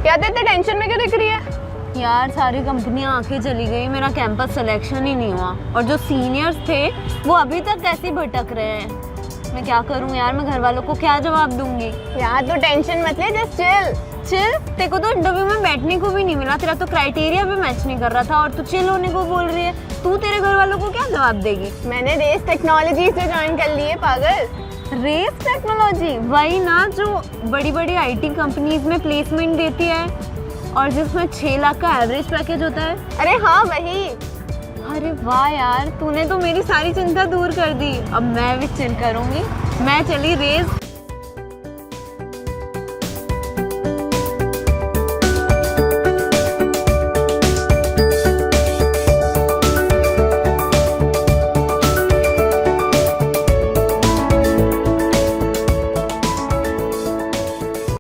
क्या तो इतने टेंशन में क्यों दिख रही है? यार सारी कंपनियां आके चली गई, मेरा कैंपस सिलेक्शन ही नहीं हुआ और जो सीनियर्स थे वो अभी तक ऐसे ही भटक रहे हैं। मैं क्या करूं यार, मैं घर वालों को क्या जवाब दूंगी? यार तो टेंशन मत ले, जस्ट चिल। चिल? तेरे को तो इंटरव्यू में बैठने को भी नहीं मिला, तेरा तो क्राइटेरिया भी मैच नहीं कर रहा था और तू चिल होने को बोल रही है। तू तेरे घर वालों को क्या जवाब देगी? मैंने रेस टेक्नोलॉजी से ज्वाइन कर ली है पागल। Race technology? वही ना जो बड़ी बड़ी आईटी कंपनीज में प्लेसमेंट देती है और जिसमें 6 लाख का एवरेज पैकेज होता है। अरे हाँ वही। अरे वाह यार, तूने तो मेरी सारी चिंता दूर कर दी। अब मैं भी चिल करूंगी। मैं चली रेस